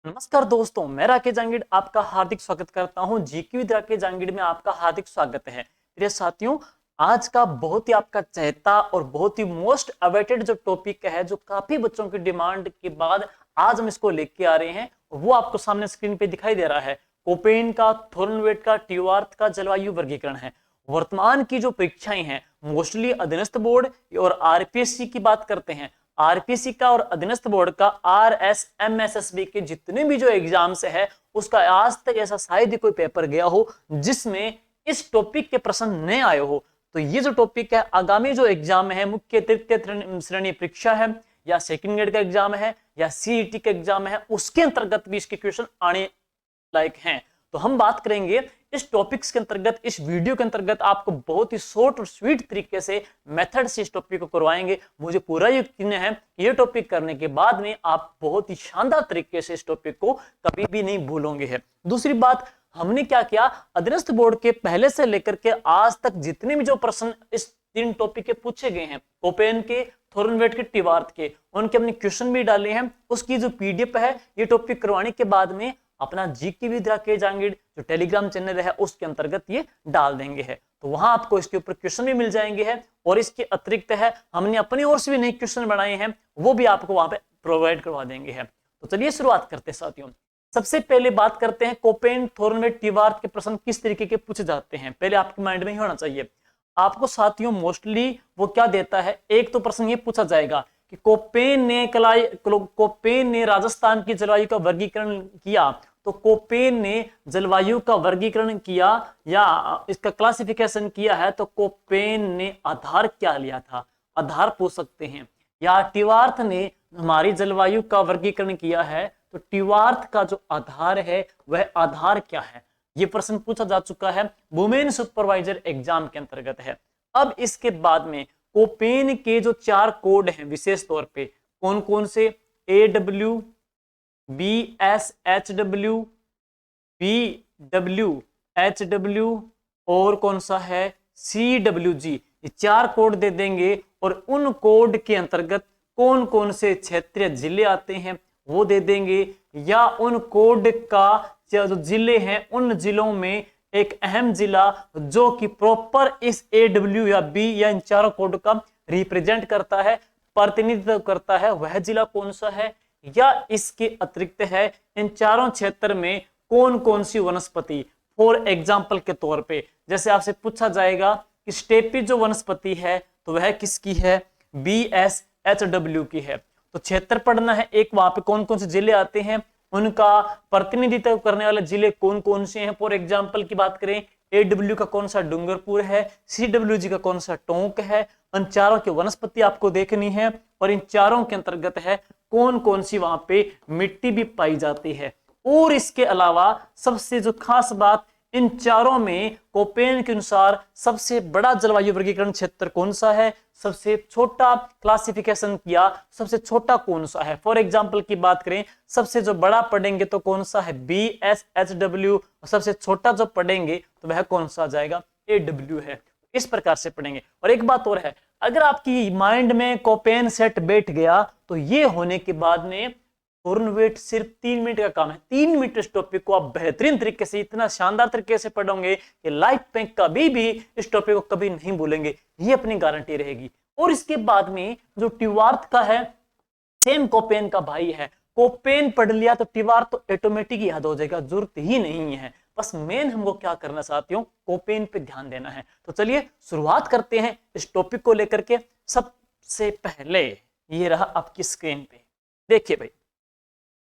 नमस्कार दोस्तों, मैं राकेश जांगिड़ आपका हार्दिक स्वागत करता हूं। जीके विद राकेश जांगिड़ में आपका हार्दिक स्वागत है। प्रिय साथियों, आज का बहुत ही आपका चहेता और बहुत ही मोस्ट अवेटेड जो टॉपिक है, जो काफी बच्चों की डिमांड के बाद आज हम इसको लेके आ रहे हैं, वो आपको सामने स्क्रीन पे दिखाई दे रहा है। कोपेन का, थॉर्नवेट का, टीवार्थ का जलवायु वर्गीकरण है। वर्तमान की जो परीक्षाएं हैं, मोस्टली अधीनस्थ बोर्ड और आरपीएससी की बात करते हैं। आरपीसी का और अधीनस्थ बोर्ड का आरएसएमएसएसबी के जितने भी जो एग्जाम्स है, उसका आज तक ऐसा शायद ही कोई पेपर गया हो जिसमें इस टॉपिक के प्रश्न नहीं आए हो। तो ये जो टॉपिक है, आगामी जो एग्जाम है, मुख्य तृतीय श्रेणी परीक्षा है या सेकंड ग्रेड का एग्जाम है या सीईटी का एग्जाम है, उसके अंतर्गत भी इसके क्वेश्चन आने लायक हैं। तो हम बात करेंगे इस टॉपिक्स के अंतर्गत, इस वीडियो के अंतर्गत आपको बहुत ही शॉर्ट और स्वीट तरीके से मेथड से इस टॉपिक को करवाएंगे। मुझे पूरा यकीन है कि ये टॉपिक करने के बाद में आप बहुत ही शानदार तरीके से इस टॉपिक को कभी भी नहीं भूलोगे है। दूसरी बात, हमने क्या किया, अधीनस्थ बोर्ड के पहले से लेकर के आज तक जितने भी जो प्रश्न इस तीन टॉपिक के पूछे गए हैं, कोपेन के, थॉर्नवेट के, टीवार्थ के, उनके हमने क्वेश्चन भी डाले हैं। उसकी जो पीडीएफ है, ये टॉपिक करवाने के बाद में अपना जीके विद राकेश जांगिड़ जो टेलीग्राम चैनल है, उसके अंतर्गत ये डाल देंगे है। तो वहां आपको इसके ऊपर क्वेश्चन भी मिल जाएंगे है, और इसके अतिरिक्त है हमने अपनी ओर से भी नए क्वेश्चन बनाए हैं, वो भी आपको वहां पे प्रोवाइड करवा देंगे है। तो चलिए शुरुआत करते हैं साथियों। सबसे पहले बात करते हैं कोपेन, थॉर्नवेट, टीवार्थ के प्रश्न किस तरीके के पूछे जाते हैं। पहले आपके माइंड में ही होना चाहिए। आपको साथियों मोस्टली वो क्या देता है, एक तो प्रश्न ये पूछा जाएगा कि कोपेन ने राजस्थान की जलवायु का वर्गीकरण किया। तो कोपेन ने जलवायु का वर्गीकरण किया या इसका क्लासिफिकेशन किया है, तो कोपेन ने आधार क्या लिया था, आधार पूछ सकते हैं। या टीवार्थ ने हमारी जलवायु का वर्गीकरण किया है, तो टीवार्थ का जो आधार है वह आधार क्या है, ये प्रश्न पूछा जा चुका है, वुमेन सुपरवाइजर एग्जाम के अंतर्गत है। अब इसके बाद में कोपेन के जो 4 कोड हैं विशेष तौर पे, कौन कौन से, AW, BSHW, BWHW और कौन सा है, CWG, ये 4 कोड दे देंगे। और उन कोड के अंतर्गत कौन कौन से क्षेत्रीय जिले आते हैं वो दे देंगे, या उन कोड का जो जिले हैं, उन जिलों में एक अहम जिला जो कि प्रॉपर इस AW या B या इन 4 कोड का रिप्रेजेंट करता है, प्रतिनिधित्व करता है, वह जिला कौन सा है। या इसके अतिरिक्त है इन चारों क्षेत्र में कौन कौन सी वनस्पति, फॉर एग्जाम्पल के तौर पे जैसे आपसे पूछा जाएगा कि स्टेपी जो वनस्पति है तो वह किसकी है, BSHW की है। तो क्षेत्र पढ़ना है, एक वहां पे कौन कौन से जिले आते हैं, उनका प्रतिनिधित्व करने वाले जिले कौन कौन से हैं। फॉर एग्जाम्पल की बात करें, AW का कौन सा डूंगरपुर है, CWG का कौन सा टोंक है। उन चारों की वनस्पति आपको देखनी है, और इन चारों के अंतर्गत है कौन कौन सी वहां पे मिट्टी भी पाई जाती है। और इसके अलावा सबसे जो खास बात, इन चारों में कोपेन के अनुसार सबसे बड़ा जलवायु वर्गीकरण क्षेत्र कौन सा है, सबसे छोटा क्लासिफिकेशन किया, सबसे छोटा कौन सा है। फॉर एग्जांपल की बात करें, सबसे जो बड़ा पढ़ेंगे तो कौन सा है, BSHW, और सबसे छोटा जो पढ़ेंगे तो वह कौन सा आ जाएगा, AW है। इस प्रकार से पढ़ेंगे। और एक बात और है, अगर आपकी माइंड में कोपेन सेट बैठ गया तो ये होने के बाद में थॉर्नवेट सिर्फ 3 मिनट का काम है। 3 मिनट इस टॉपिक को आप बेहतरीन तरीके से, इतना शानदार तरीके से पढ़ोगे कि लाइफ में कभी भी इस टॉपिक को कभी नहीं भूलेंगे, ये अपनी गारंटी रहेगी। और इसके बाद में जो टीवार्थ का है, सेम कोपेन का भाई है। कोपेन पढ़ लिया तो टीवार्थ तो ऑटोमेटिक याद हो जाएगा, जरूरत ही नहीं है। बस मेन हमको क्या करना चाहती हूँ, कोपेन पे ध्यान देना है। तो चलिए शुरुआत करते हैं इस टॉपिक को लेकर के। सबसे पहले ये रहा आपकी स्क्रीन पे, देखिए भाई।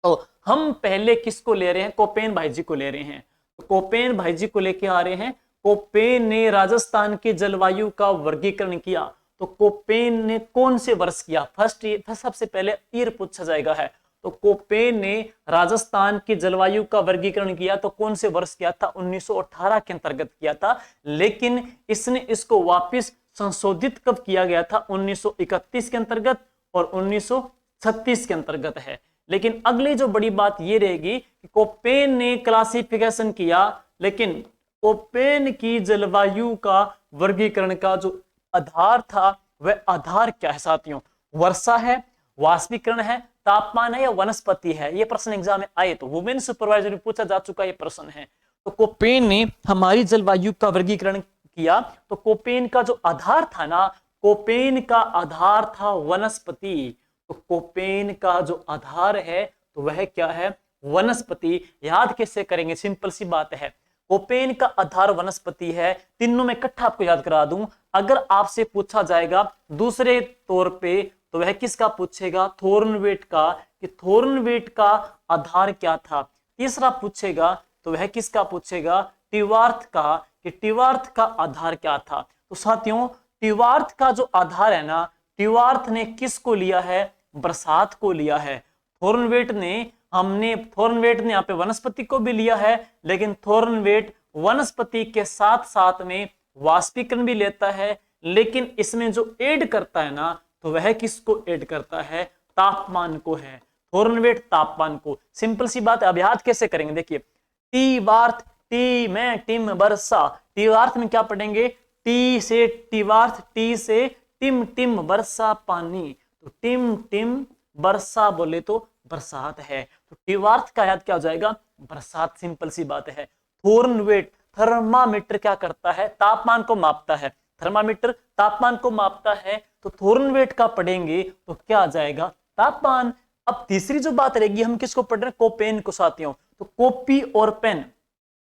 तो हम पहले किसको ले रहे हैं, कोपेन भाई जी को ले रहे हैं। तो कोपेन भाई जी को लेके आ रहे हैं। कोपेन ने राजस्थान के जलवायु का वर्गीकरण किया। तो कोपेन ने कौन से वर्ष किया, फर्स्ट सबसे पहले ईयर पूछा जाएगा है। तो कोपेन ने राजस्थान की जलवायु का वर्गीकरण किया, तो कौन से वर्ष किया था, 1918 के अंतर्गत किया था। लेकिन इसने इसको वापस संशोधित कब किया गया था, 1931 के अंतर्गत और 1936 के अंतर्गत है। लेकिन अगली जो बड़ी बात ये रहेगी कि कोपेन ने क्लासिफिकेशन किया, लेकिन कोपेन की जलवायु का वर्गीकरण का जो आधार था वह आधार क्या है साथियों, वर्षा है, वाष्पीकरण है, तापमान है या वनस्पति है? ये प्रश्न एग्जाम में आए तो वुमेन सुपरवाइजर में पूछा जा चुका ये प्रश्न है। तो कोपेन ने हमारी जलवायु का वर्गीकरण किया। तो कोपेन का जो आधार था ना, कोपेन का आधार था वनस्पति। तो कोपेन का जो आधार है तो वह क्या है? वनस्पति। याद कैसे करेंगे? सिंपल सी बात है, कोपेन का आधार वनस्पति है। तीनों में इकट्ठा आपको याद करा दूं। अगर आपसे पूछा जाएगा दूसरे तौर पे तो वह किसका पूछेगा? थॉर्नवेट का, कि थॉर्नवेट का आधार क्या था। तीसरा पूछेगा तो वह किसका पूछेगा? टिवार्थ का, कि टिवार्थ का आधार क्या था। तो साथियों, टिवार्थ का जो आधार है ना, टिवार्थ ने किसको लिया है? बरसात को लिया है। थॉर्नवेट ने यहाँ पे वनस्पति को भी लिया है, लेकिन थॉर्नवेट वनस्पति के साथ साथ में वाष्पीकरण भी लेता है, लेकिन इसमें जो ऐड करता है ना, तो वह किसको ऐड करता है? तापमान को है। थॉर्नवेट तापमान को। सिंपल सी बात है। अब याद कैसे करेंगे? देखिए, टिवार्थ, टी में टिम वर्षा, टिवार्थ में क्या पढ़ेंगे? टी से टिवार्थ, टी से टिम टिम वर्षा पानी। तो टिम टिम वर्षा बोले तो बरसात है। तो टिवार्थ का याद क्या हो जाएगा? बरसात। सिंपल सी बात है। थॉर्नवेट, थर्मामीटर क्या करता है? तापमान को मापता है। थर्मामीटर तापमान को मापता है, तो थॉर्नवेट का पढ़ेंगे तो क्या आ जाएगा? तापमान। अब तीसरी जो बात रहेगी, हम किसको पढ़ रहे हैं? कोपेन को साथियों। तो कॉपी और पेन,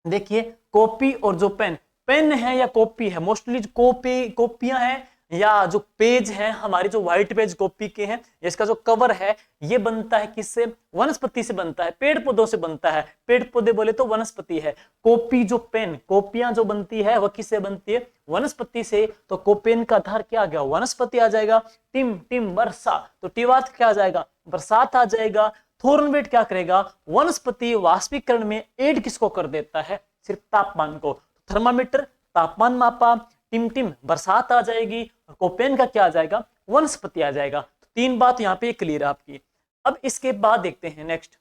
देखिए कॉपी और जो पेन, पेन है या कॉपी है? मोस्टली कॉपियां हैं या जो पेज है हमारी, जो व्हाइट पेज कॉपी के हैं, इसका जो कवर है ये बनता है किससे? वनस्पति से बनता है, पेड़ पौधों से बनता है। पेड़ पौधे बोले तो वनस्पति है। कॉपी जो पेन, कॉपियां जो बनती है वह किससे बनती है? वनस्पति से। तो कोपेन का आधार क्या आ गया? वनस्पति आ जाएगा। टिम टिम वर्षा, तो टिवार्थ क्या आ जाएगा? बरसात आ जाएगा। थॉर्नवेट क्या करेगा? वनस्पति वाष्पीकरण में ऐड किसको कर देता है? सिर्फ तापमान को। थर्मामीटर तापमान मापा, टिम टिम बरसात आ जाएगी, और कोपेन का क्या आ जाएगा? वनस्पति आ जाएगा। तो तीन बात यहाँ पे क्लियर है आपकी। अब इसके बाद देखते हैं नेक्स्ट,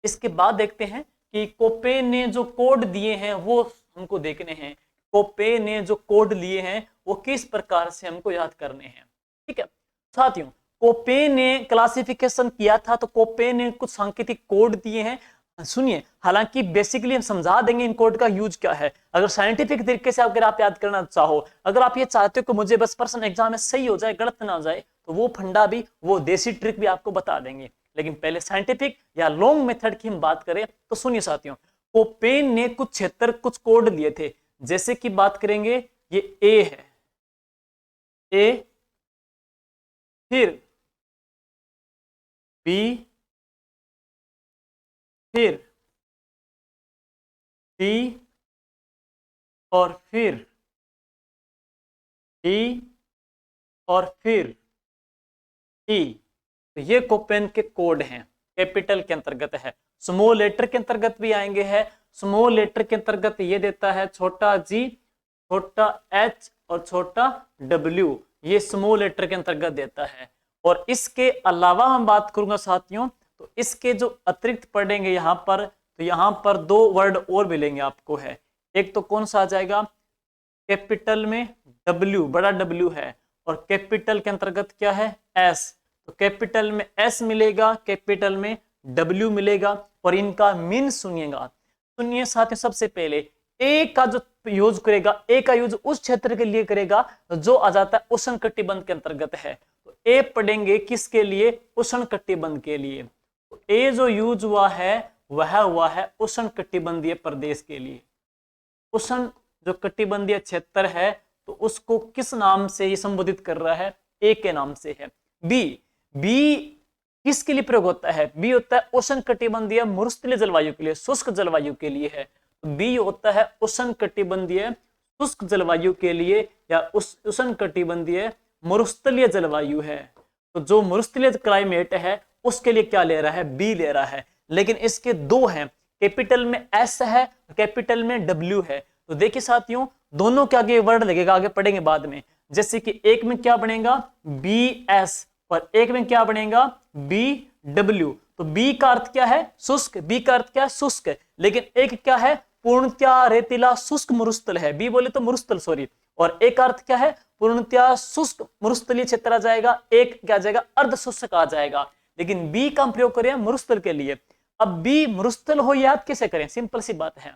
इसके बाद देखते हैं कि कोपेन ने जो कोड दिए हैं वो हमको देखने हैं। कोपेन ने जो कोड लिए हैं वो किस प्रकार से हमको याद करने हैं। ठीक है साथियों, कोपेन ने क्लासिफिकेशन किया था, तो कोपेन ने कुछ सांकेतिक कोड दिए हैं। सुनिए, हालांकि बेसिकली हम समझा देंगे इन कोड का यूज क्या है। अगर साइंटिफिक तरीके से अगर आप याद करना चाहो, अगर आप ये चाहते हो कि मुझे बस पर्सन एग्जाम में सही हो जाए, गलत ना हो जाए, तो वो फंडा भी, वो देसी ट्रिक भी आपको बता देंगे। लेकिन पहले साइंटिफिक या लॉन्ग मेथड की हम बात करें तो सुनिए साथियों, कोपेन ने कुछ क्षेत्र, कुछ कोड लिए थे। जैसे कि बात करेंगे, ये ए है, ए, फिर बी, फिर टी, और फिर डी, और फिर ई। तो ये कोपेन के कोड हैं। कैपिटल के अंतर्गत है, स्मॉल लेटर के अंतर्गत भी आएंगे। है स्मॉल लेटर के अंतर्गत ये देता है छोटा जी, छोटा एच और छोटा डब्ल्यू, ये स्मॉल लेटर के अंतर्गत देता है। और इसके अलावा हम बात करूंगा साथियों, तो इसके जो अतिरिक्त पढ़ेंगे यहाँ पर, तो यहाँ पर दो वर्ड और मिलेंगे आपको। है एक तो कौन सा आ जाएगा? कैपिटल में W, बड़ा W है, और कैपिटल के अंतर्गत क्या है? S। तो कैपिटल में S मिलेगा, कैपिटल में W मिलेगा। और इनका मीन सुनिएगा, सुनिए साथियों। सबसे पहले ए का जो यूज करेगा, ए का यूज उस क्षेत्र के लिए करेगा जो आ जाता है उष्णकटिबंध के अंतर्गत है। तो ए पढ़ेंगे किसके लिए? उष्णकटिबंध के लिए। तो ए जो यूज हुआ है वह हुआ है उष्णकटिबंधीय प्रदेश के लिए। उष्ण जो कटिबंधीय क्षेत्र है, तो उसको किस नाम से ये संबोधित कर रहा है? ए के नाम से है। बी, बी किसके लिए प्रयोग होता है? बी होता है उष्ण कटिबंधीय मरुस्थलीय जलवायु के लिए, शुष्क जलवायु के लिए है। बी होता है उष्ण कटिबंधीय शुष्क जलवायु के लिए, या उष्ण कटिबंधीय मरुस्थलीय जलवायु है। तो जो मरुस्थलीय क्लाइमेट है उसके लिए क्या ले रहा है? बी ले रहा है। लेकिन इसके दो हैं, कैपिटल में एस है, कैपिटल में डब्ल्यू है। तो देखिए साथियों, दोनों के आगे वर्ड लगेगा, आगे पढ़ेंगे बाद में। जैसे कि एक में क्या बनेगा? बी एस, और एक में क्या बनेगा? B W. तो बी का अर्थ क्या है? शुष्क। बी का अर्थ क्या है? शुष्क। लेकिन एक क्या है? पूर्णतया रेतीला शुष्क मरुस्थल है। बी बोले तो मरुस्थल, सॉरी। और एक अर्थ क्या है, पूर्णतया शुष्क मरुस्थलीय क्षेत्र आ जाएगा, एक क्या आ जाएगा, अर्ध शुष्क आ जाएगा। लेकिन बी का हम प्रयोग करें मरुस्थल के लिए। अब बी मरुस्थल हो याद कैसे करें, सिंपल सी बात है,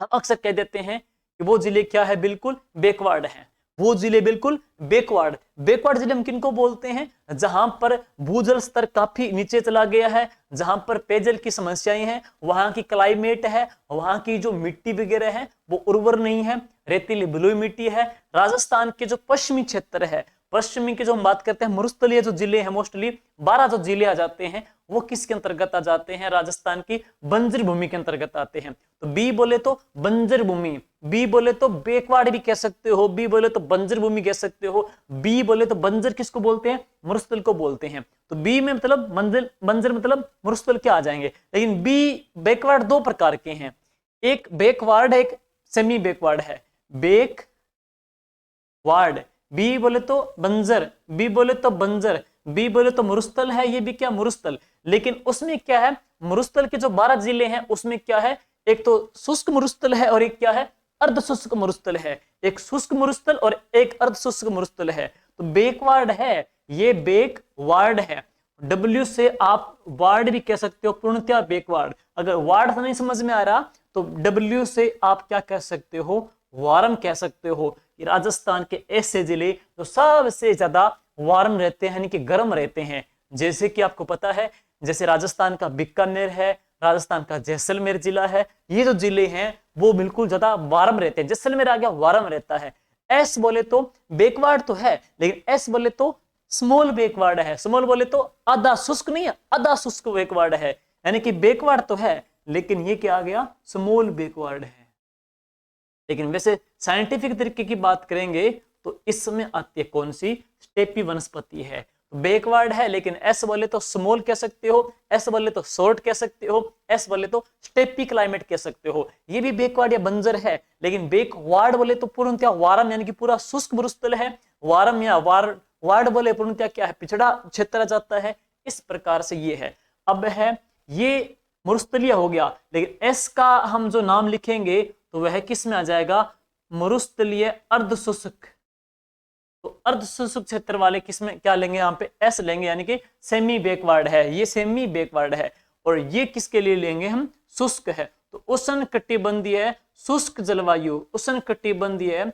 हम अक्सर कह देते हैं कि वो जिले क्या है, बिल्कुल बैकवर्ड हैं, वो जिले बिल्कुल बैकवर्ड। बैकवर्ड जिले हम किनको बोलते हैं, जहां पर भूजल स्तर काफी नीचे चला गया है, जहां पर पेयजल की समस्याएं हैं, वहां की क्लाइमेट है, वहां की जो मिट्टी वगैरह है वो उर्वर नहीं है, रेतीली बलुई मिट्टी है। राजस्थान के जो पश्चिमी क्षेत्र है, पश्चिमी की जो हम बात करते हैं मरुस्थलीय जो जिले हैं, मोस्टली 12 जो जिले आ जाते हैं वो किसके अंतर्गत आ जाते हैं, राजस्थान की बंजर भूमि के अंतर्गत आते हैं। तो बी बोले तो बंजर भूमि, बी बोले तो बैकवर्ड भी कह सकते हो, बी बोले तो बंजर भूमि कह सकते हो, बी बोले तो बंजर किसको बोलते हैं, मरुस्थल को बोलते हैं। तो बी में मतलब बंजर मतलब मरुस्थल क्या आ जाएंगे। लेकिन बी बैकवर्ड दो प्रकार के हैं, एक बैकवर्ड है, एक सेमी बैकवर्ड है। बैकवर्ड बी बोले तो बंजर, बी बोले तो बंजर, बी बोले तो मरुस्थल है, ये भी क्या मरुस्थल। लेकिन उसमें क्या है, मरुस्थल के जो 12 जिले हैं उसमें क्या है, एक तो शुष्क मरुस्थल है और एक क्या है, अर्ध शुष्क मरुस्थल है। एक शुष्क मरुस्थल और एक अर्ध शुष्क मरुस्थल है। तो बैकवर्ड है, ये बैकवर्ड है। डब्ल्यू से आप वार्ड भी कह सकते हो, पूर्णतया बैकवर्ड। अगर वार्ड नहीं समझ में आ रहा तो डब्ल्यू से आप क्या कह सकते हो, वारम कह सकते हो। राजस्थान के ऐसे जिले जो सबसे ज्यादा वार्म रहते हैं, यानी कि गर्म रहते हैं, जैसे कि आपको पता है, जैसे राजस्थान का बीकानेर है, राजस्थान का जैसलमेर जिला है, ये जो जिले हैं वो बिल्कुल ज्यादा वार्म रहते हैं। जैसलमेर आ गया वार्म रहता है। एस बोले तो बैकवर्ड तो है, लेकिन एस बोले तो स्मॉल बैकवर्ड है। स्मॉल बोले तो आधा शुष्क नहीं है, आधा शुष्क बैकवर्ड है, यानी कि बैकवर्ड तो है लेकिन ये क्या आ गया, स्मॉल बैकवर्ड है। लेकिन वैसे साइंटिफिक तरीके की बात करेंगे तो इसमें आती है कौन सी, स्टेपी वनस्पति है। बैकवर्ड है लेकिन एस बोले तो स्मॉल कह सकते हो, एस बोले तो शॉर्ट कह सकते हो, एस बोले तो स्टेपी क्लाइमेट कह सकते हो। ये भी बैकवर्ड या बंजर है। लेकिन बैकवर्ड बोले तो पूर्णतया वारम, यानी कि पूरा शुष्क मरुस्थल है। वारम या वार्ड बोले पूर्णतया क्या है, पिछड़ा क्षेत्र आ जाता है। इस प्रकार से ये है। अब है ये मरुस्थलीय हो गया, लेकिन एस का हम जो नाम लिखेंगे तो वह किस में आ जाएगा, मरुस्थलीय अर्धशुष्क। तो अर्धशुष्क क्षेत्र वाले किस में क्या लेंगे, यहाँ पे एस लेंगे, यानी कि सेमी बैकवर्ड है, ये सेमी बैकवर्ड है। और ये किसके लिए लेंगे हम, शुष्क है। तो उष्ण कटिबंधीय शुष्क जलवायु, उष्ण कटिबंधीय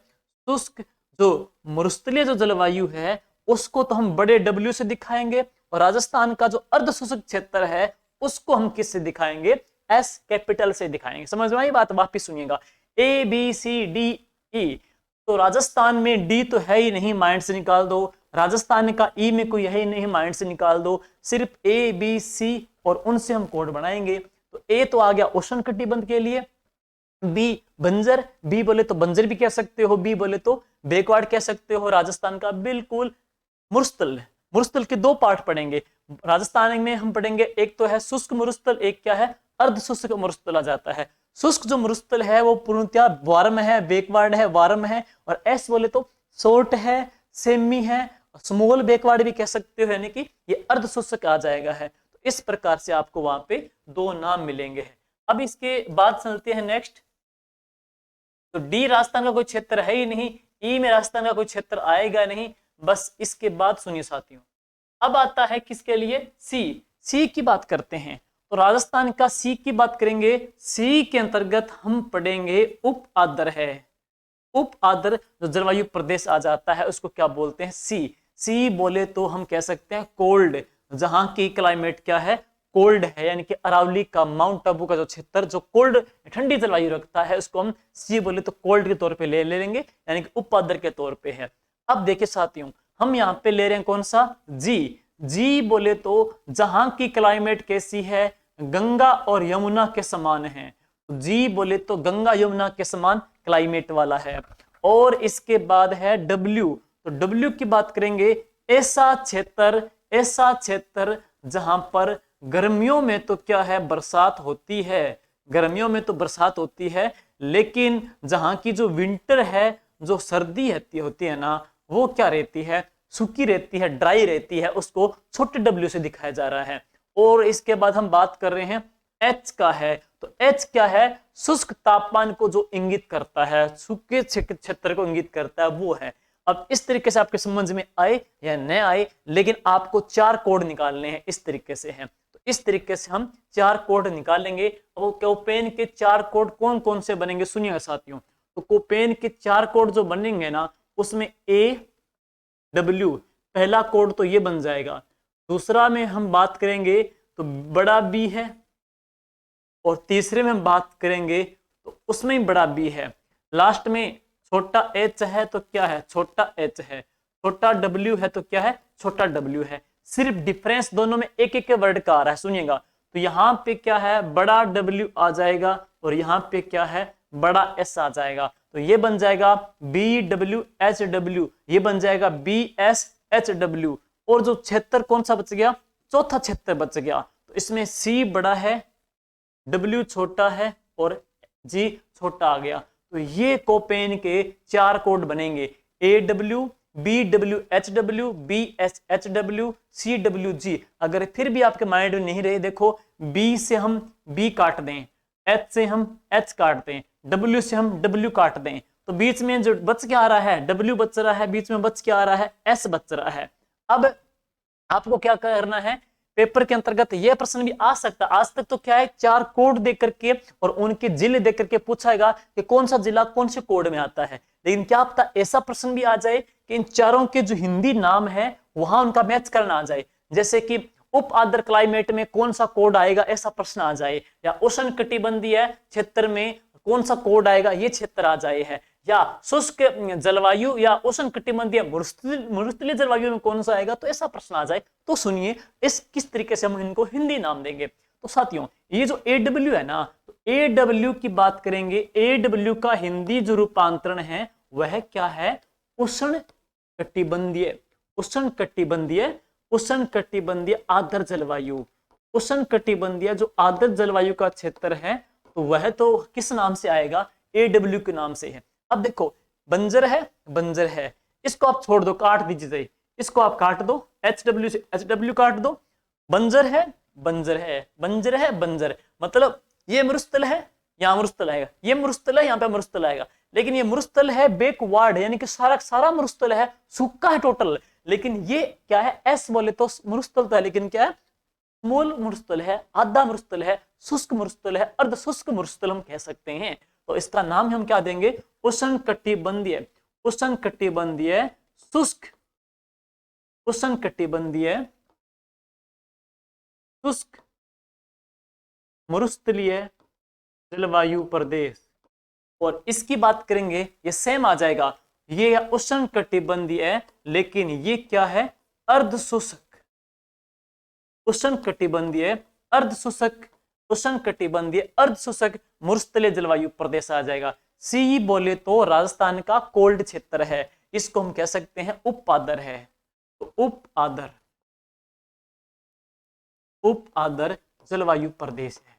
शुष्क जो मरुस्थलीय जो जलवायु है उसको तो हम बड़े डब्ल्यू से दिखाएंगे, और राजस्थान का जो अर्धशुष्क क्षेत्र है उसको हम किससे दिखाएंगे, एस कैपिटल से दिखाएंगे। समझ में आई बात, वापिस सुनिएगा। A B C D E, तो राजस्थान में डी तो है ही नहीं, माइंड से निकाल दो। राजस्थान का ई में कोई है ही नहीं, माइंड से निकाल दो। सिर्फ ए बी सी और उनसे हम कोड बनाएंगे। तो ए तो आ गया उष्ण कटिबंध के लिए, बी बंजर, बी बोले तो बंजर भी कह सकते हो, बी बोले तो बैकवर्ड कह सकते हो। राजस्थान का बिल्कुल मरुस्थल, मरुस्थल के दो पार्ट पढ़ेंगे राजस्थान में हम पढ़ेंगे, एक तो है शुष्क मरुस्थल, एक क्या है, अर्ध शुष्क मरुस्थल आ जाता है। शुष्क जो मरुस्थल है वो पूर्णतया वार्म है, बैकवर्ड है, वार्म है। और एस बोले तो शॉर्ट है, सेमी है, स्मॉल बैकवर्ड भी कह सकते हो, यानी कि ये अर्ध शुष्क आ जाएगा है। तो इस प्रकार से आपको वहां पे दो नाम मिलेंगे। अब इसके बाद चलते हैं नेक्स्ट। तो डी राजस्थान का कोई क्षेत्र है ही नहीं, ई में राजस्थान का कोई क्षेत्र आएगा नहीं। बस इसके बाद सुनिए साथियों, अब आता है किसके लिए, सी। सी की बात करते हैं। तो राजस्थान का सी की बात करेंगे। सी के अंतर्गत हम पढ़ेंगे उप आर्द्र है। उप आर्द्र जो जलवायु प्रदेश आ जाता है उसको क्या बोलते हैं, सी। सी बोले तो हम कह सकते हैं कोल्ड, जहां की क्लाइमेट क्या है, कोल्ड है, यानी कि अरावली का, माउंट आबू का जो क्षेत्र जो कोल्ड ठंडी जलवायु रखता है उसको हम सी बोले तो कोल्ड के तौर पे ले लेंगे, यानी कि उप आर्द्र के तौर पे है। अब देखिए साथियों, हम यहाँ पे ले रहे हैं कौन सा, जी। जी बोले तो जहां की क्लाइमेट कैसी है, गंगा और यमुना के समान है। जी बोले तो गंगा यमुना के समान क्लाइमेट वाला है। और इसके बाद है डब्ल्यू। तो डब्ल्यू की बात करेंगे, ऐसा क्षेत्र जहां पर गर्मियों में तो क्या है, बरसात होती है, गर्मियों में तो बरसात होती है, लेकिन जहां की जो विंटर है, जो सर्दी होती है ना, वो क्या रहती है, सूखी रहती है, ड्राई रहती है, उसको छोटे डब्ल्यू से दिखाया जा रहा है। और इसके बाद हम बात कर रहे हैं एच का है। तो एच क्या है, शुष्क तापमान को जो इंगित करता है, सूखे क्षेत्र को इंगित करता है, वो है। अब इस तरीके से आपके समझ में आए या न आए, लेकिन आपको 4 कोड निकालने हैं, इस तरीके से हैं। तो इस तरीके से हम 4 कोड निकालेंगे। वो कोपेन के 4 कोड कौन कौन से बनेंगे सुनिएगा साथियों। तो कोपेन के 4 कोड जो बनेंगे ना, उसमें AW पहला कोड तो ये बन जाएगा। दूसरा में हम बात करेंगे तो बड़ा B है, और तीसरे में हम बात करेंगे तो उसमें बड़ा B है। लास्ट में छोटा h है तो क्या है, छोटा h है। छोटा w है तो क्या है, छोटा w है। सिर्फ डिफरेंस दोनों में एक एक वर्ड का आ रहा है, सुनिएगा। तो यहाँ पे क्या है, बड़ा w आ जाएगा, और यहाँ पे क्या है, बड़ा s आ जाएगा। तो ये बन जाएगा BWHW, ये बन जाएगा BSHW। और जो क्षेत्र कौन सा बच गया, चौथा क्षेत्र बच गया। तो इसमें C बड़ा है, W छोटा है, और G छोटा आ गया। तो ये कोपेन के 4 कोड बनेंगे, AW, BWHW, BSHW, CWG। अगर फिर भी आपके माइंड में नहीं रहे, देखो B से हम B काट दें, H से हम H काट दें, W से हम W काट दें, तो बीच में जो बच के आ रहा है W बच रहा है, बीच में बच के आ रहा है S बच रहा है। अब आपको क्या करना है, पेपर के अंतर्गत यह प्रश्न भी आ सकता है। आज तक तो क्या है, 4 कोड दे करके और उनके जिले दे करके पूछाएगा कि कौन सा जिला कौन से कोड में आता है। लेकिन क्या पता ऐसा प्रश्न भी आ जाए कि इन चारों के जो हिंदी नाम है वहां उनका मैच करना आ जाए। जैसे कि उप आर्द्र क्लाइमेट में कौन सा कोड आएगा, ऐसा प्रश्न आ जाए, या उष्ण कटिबंधीय क्षेत्र में कौन सा कोड आएगा, ये क्षेत्र आ जाए है, या शुष्क जलवायु या उष्ण कटिबंधीय मरुस्थलीय जलवायु में कौन सा आएगा, तो ऐसा प्रश्न आ जाए। तो सुनिए इस किस तरीके से हम इनको हिंदी नाम देंगे। तो साथियों ये जो AW है ना, तो AW की बात करेंगे। AW का हिंदी जो रूपांतरण है वह क्या है, उष्ण कटिबंधीय, उष्ण कटिबंधीय, उष्ण कटिबंधीय आर्द्र जलवायु। उष्ण कटिबंधीय जो आर्द्र जलवायु का क्षेत्र है, तो वह तो किस नाम से आएगा, AW के नाम से है। अब देखो बंजर है, बंजर है, इसको आप छोड़ दो, काट दीजिए, इसको आप काट दो, HW से HW काट दो। बंजर है, बंजर है, बंजर है, बंजर, मतलब ये मरुस्थल है, यहाँ मरुस्थल आएगा, ये मरुस्थल है, यहाँ पे मरुस्थल आएगा। लेकिन ये मरुस्थल है बैकवर्ड, यानी कि सारा सारा मरुस्थल है, सूखा है टोटल। लेकिन ये क्या है, S बोले तो मरुस्थल था, लेकिन क्या है, मूल मरुस्थल है, आधा मरुस्थल है, शुष्क मरुस्थल है, अर्ध शुष्क मरुस्थल हम कह सकते हैं। तो इसका नाम हम क्या देंगे, उष्ण कटिबंधीय, उष्ण कटिबंधीय शुष्क, उष्ण कटिबंधीय शुष्क मरुस्थलीय जलवायु प्रदेश। और इसकी बात करेंगे, ये सेम आ जाएगा, ये उष्ण कटिबंधीय है, लेकिन ये क्या है, अर्ध शुष्क, उष्ण कटिबंधीय अर्ध शुष्क, उष्ण कटिबंधीय अर्ध शुष्क मरुस्थलीय जलवायु प्रदेश आ जाएगा। सी बोले तो राजस्थान का कोल्ड क्षेत्र है, इसको हम कह सकते हैं उप आर्द्र है। तो उप आर्द्र, उप आर्द्र जलवायु प्रदेश है।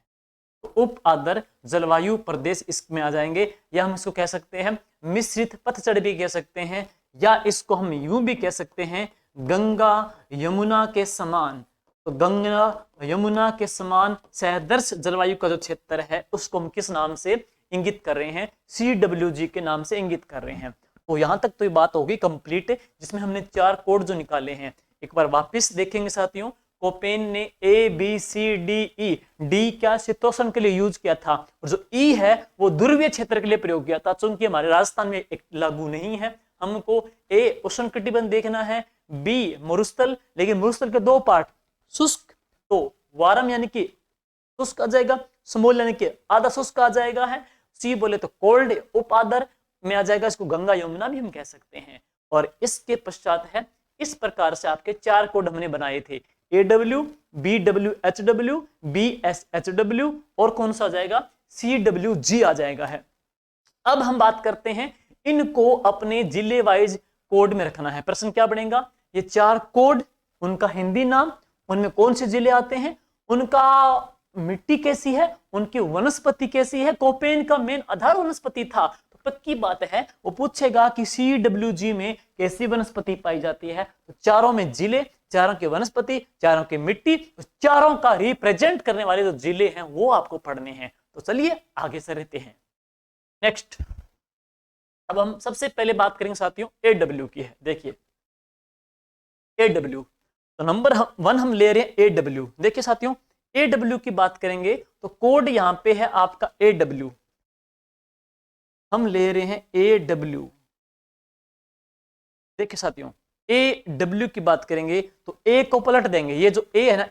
तो उप आर्द्र जलवायु प्रदेश इसमें आ जाएंगे, या हम इसको कह सकते हैं मिश्रित पतझड़ भी कह सकते हैं, या इसको हम यूं भी कह सकते हैं गंगा यमुना के समान। तो गंगा यमुना के समान सहदर्श जलवायु का जो क्षेत्र है उसको हम किस नाम से इंगित कर रहे हैं, CWG के नाम से इंगित कर रहे हैं। तो यहां तक तो ये बात होगी कंप्लीट, जिसमें हमने 4 कोड जो निकाले हैं। एक बार वापस देखेंगे साथियों, कोपेन ने ABCDE, डी क्या शीतोष्ण के लिए यूज किया था, और जो E है वो ध्रुवीय क्षेत्र के लिए प्रयोग किया था। चूंकि हमारे राजस्थान में एक लागू नहीं है, हमको A उष्ण कटिबंध देखना है, B मरुस्थल, लेकिन मरुस्थल के 2 पार्ट, शुष्क तो वारम यानी कि शुष्क आ जाएगा, समूल यानी कि आधा शुष्क आ जाएगा है, सी बोले तो कोल्ड उप आर्द्र में आ जाएगा, इसको गंगा यमुना भी हम कह सकते हैं। और इसके पश्चात है, इस प्रकार से आपके 4 कोड हमने बनाए थे, AW, BWHW, BSHW, और कौन सा आ जाएगा, CWG आ जाएगा है। अब हम बात करते हैं, इनको अपने जिले वाइज कोड में रखना है। प्रश्न क्या बनेगा, ये 4 कोड, उनका हिंदी नाम, उनमें कौन से जिले आते हैं, उनका मिट्टी कैसी है, उनकी वनस्पति कैसी है। कोपेन का मेन आधार वनस्पति था, तो पक्की बात है वो पूछेगा कि CWG में कैसी वनस्पति पाई जाती है। तो चारों में जिले, चारों की वनस्पति, चारों की मिट्टी, चारों का रिप्रेजेंट करने वाले जो जिले हैं वो आपको पढ़ने हैं। तो चलिए आगे से रहते हैं। नेक्स्ट, अब हम सबसे पहले बात करेंगे साथियों AW की है। देखिए AW, तो नंबर 1 हम ले रहे हैं AW। देखिए साथियों AW की बात करेंगे तो कोड यहां पे है आपका AW, हम ले रहे हैं AW। देखिए साथियों AW की बात करेंगे तो A को पलट देंगे, ये जो A है ना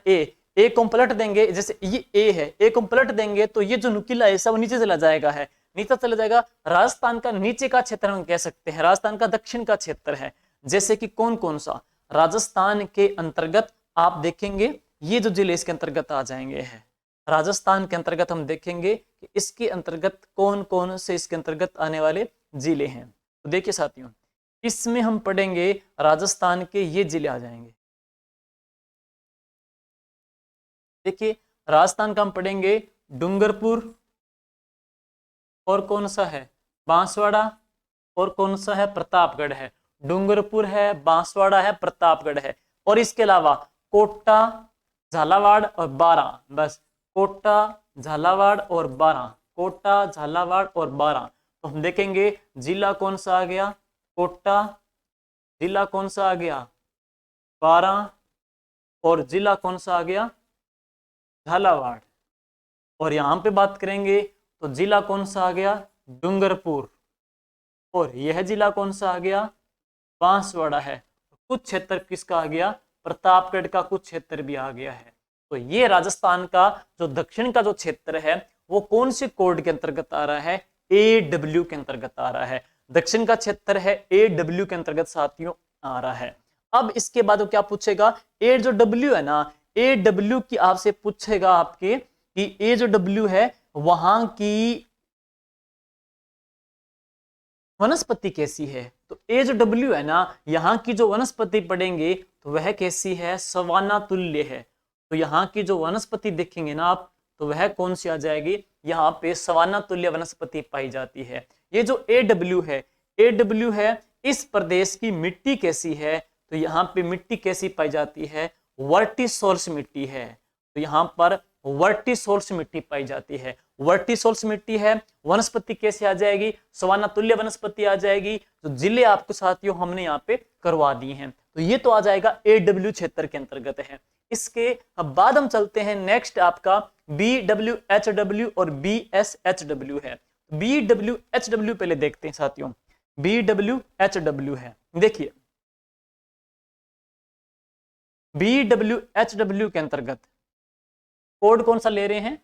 A को हम पलट देंगे, जैसे ये A है, A को हम पलट देंगे तो ये जो नुकीला हिस्सा वो नीचे चला जाएगा, है नीचे चला जाएगा। राजस्थान का नीचे का क्षेत्र हम कह सकते हैं, राजस्थान का दक्षिण का क्षेत्र है। जैसे कि कौन कौन सा राजस्थान के अंतर्गत आप देखेंगे, ये जो जिले इसके अंतर्गत आ जाएंगे है। राजस्थान के अंतर्गत हम देखेंगे कि इसके अंतर्गत कौन कौन से इसके अंतर्गत आने वाले जिले हैं। तो देखिए साथियों इसमें हम पढ़ेंगे राजस्थान के ये जिले आ जाएंगे। देखिए राजस्थान का हम पढ़ेंगे डूंगरपुर, और कौन सा है बांसवाड़ा, और कौन सा है प्रतापगढ़ है। डूंगरपुर है, बांसवाड़ा है, प्रतापगढ़ है, और इसके अलावा कोटा, झालावाड़ और बारां। बस कोटा, झालावाड़ और बारां, कोटा, झालावाड़ और बारां। तो हम देखेंगे जिला कौन सा आ गया कोटा, जिला कौन सा आ गया बारां, और जिला कौन सा आ गया झालावाड़। और यहां पे बात करेंगे तो जिला कौन सा आ गया डूंगरपुर, और यह जिला कौन सा आ गया बांसवाड़ा है। कुछ क्षेत्र किसका आ गया प्रतापगढ़ का, कुछ क्षेत्र भी आ गया है। तो ये राजस्थान का जो दक्षिण का जो क्षेत्र है वो कौन से कोड के अंतर्गत आ रहा है AW के अंतर्गत आ रहा है। दक्षिण का क्षेत्र है AW के अंतर्गत साथियों आ रहा है। अब इसके बाद वो क्या पूछेगा, ए जो W है ना AW की आपसे पूछेगा आपके कि ए जो W है वहां की वनस्पति कैसी है। तो ए जो W है ना यहाँ की जो वनस्पति पढ़ेंगे तो वह कैसी है सवाना तुल्य है। तो यहाँ की जो वनस्पति देखेंगे ना आप तो वह कौन सी आ जाएगी, यहाँ पे सवाना तुल्य वनस्पति पाई जाती है। ये जो AW है इस प्रदेश की मिट्टी कैसी है, तो यहाँ पे मिट्टी कैसी पाई जाती है वर्टिसोर्स मिट्टी है। तो यहाँ पर वर्टिसोर्स मिट्टी पाई जाती है, वर्टिसोर्स मिट्टी है। वनस्पति कैसे आ जाएगी सवाना तुल्य वनस्पति आ जाएगी। तो जिले आपको साथियों हमने यहाँ पे करवा दिए हैं। तो ये तो आ जाएगा AW क्षेत्र के अंतर्गत है। इसके बाद हम चलते हैं नेक्स्ट आपका BWHW और BSHW है। BWHW पहले देखते हैं साथियों, BWHW है। देखिए BWHW के अंतर्गत कोड कौन सा ले रहे हैं